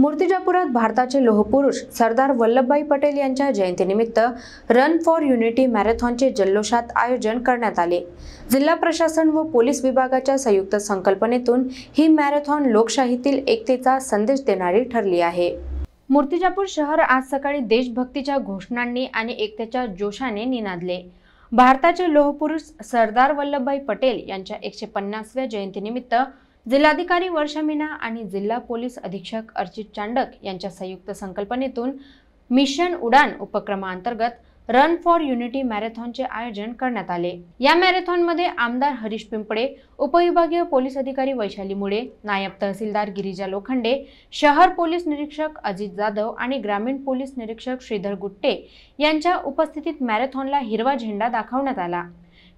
मूर्तिजापुरात भारताचे लोहपुरुष सरदार वल्लभभाई पटेल यांच्या जयंतीनिमित्त रन फॉर युनिटी मॅरेथॉनचे जल्लोषात आयोजन करण्यात आले। जिल्हा प्रशासन व पोलीस विभागाच्या संयुक्त संकल्पनेतून ही मॅरेथॉन लोकशाहीतील एकतेचा संदेश देणारी ठरली आहे। मूर्तिजापूर शहर आज सकाळी देशभक्तीच्या घोषणांनी आणि एकतेच्या जोशाने निनादले। भारताचे लोहपुरुष सरदार वल्लभभाई पटेल यांच्या 150व्या जयंतीनिमित्त जिल्हाधिकारी वर्षा मीना आणि जिल्हा पोलीस अधीक्षक अर्चित चांडक यांच्या संयुक्त संकल्पनेतून मिशन उडान उपक्रमांतर्गत रन फॉर युनिटी मॅरेथॉनचे आयोजन करण्यात आले। या मॅरेथॉनमध्ये आमदार हरीश पिंपळे, उपविभागीय पोलीस अधिकारी वैशाली मुळे, नायब तहसीलदार गिरिजा लोखंडे, शहर पोलीस निरीक्षक अजित जाधव आणि ग्रामीण पोलीस निरीक्षक श्रीधर गुट्टे यांच्या उपस्थितीत मॅरेथॉनला हिरवा झेंडा दाखवण्यात आला।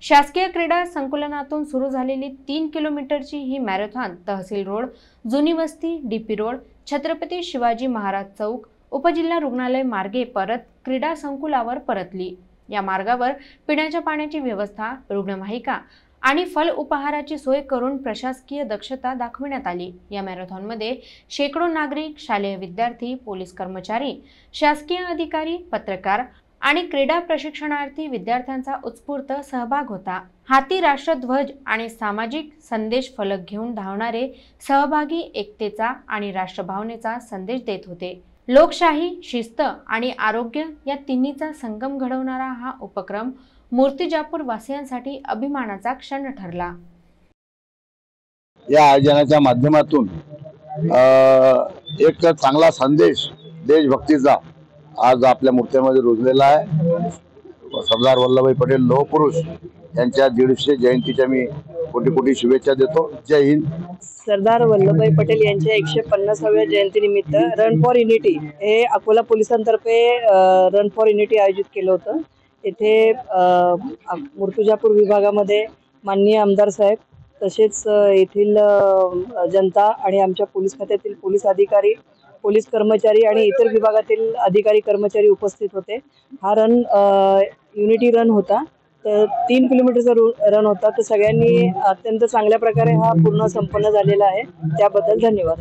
शासकीय क्रीडा संकुलातून सुरू झालेली 3 किलोमीटरची ही मॅरेथॉन तहसील रोड, जुनी वस्ती, डीपी रोड, छत्रपती शिवाजी महाराज चौक, उपजिल्हा रुग्णालय मार्गे परत क्रीडा संकुलावर परतली। या मार्गावर पिण्याच्या पाण्याची व्यवस्था, रुग्णवाहिका आणि फल उपहाराची सोय करून प्रशासकीय दक्षता दाखविण्यात आली। या मॅरेथॉनमध्ये शेकडो नागरिक, शालेय विद्यार्थी, पोलीस कर्मचारी, शासकीय अधिकारी, पत्रकार आणि क्रीडा प्रशिक्षणार्थी विद्यार्थ्यांचा उत्स्फूर्त सहभाग होता। हाती राष्ट्रध्वज आणि सामाजिक संदेश फलक घेऊन धावणारे सहभागी एकतेचा आणि राष्ट्रभावनेचा संदेश देत होते। लोकशाही, शिस्त आणि आरोग्य या तिन्हीचा संगम घडवणारा हा उपक्रम मूर्तिजापूर वासियांसाठी अभिमानाचा क्षण ठरला। या आयोजनाच्या माध्यमातून एक चांगला संदेश देशभक्तीचा आज आपल्या मूर्त्यामध्ये रुजलेला आहे। सरदार वल्लभभाई पटेल लोहपुरुष यांच्या 150 जयंतीच्या मी कोटी कोटी शुभेच्छा देतो। जय हिंद। सरदार वल्लभभाई पटेल यांच्या 150व्या जयंतीनिमित्त रन फॉर युनिटी हे अकोला पोलिसांतर्फे रन फॉर युनिटी आयोजित केलं होतं। येथे मूर्तिजापूर विभागामध्ये माननीय आमदार साहेब, तसेच येथील जनता आणि आमच्या पोलीस खात्यातील पोलीस अधिकारी, पोलीस कर्मचारी आणि इतर विभागातील अधिकारी कर्मचारी उपस्थित होते। हा रन युनिटी रन होता, तर 3 किलोमीटरचा रन होता। तर सगळ्यांनी अत्यंत चांगल्या प्रकारे हा पूर्ण संपन्न झालेला आहे, त्याबद्दल धन्यवाद।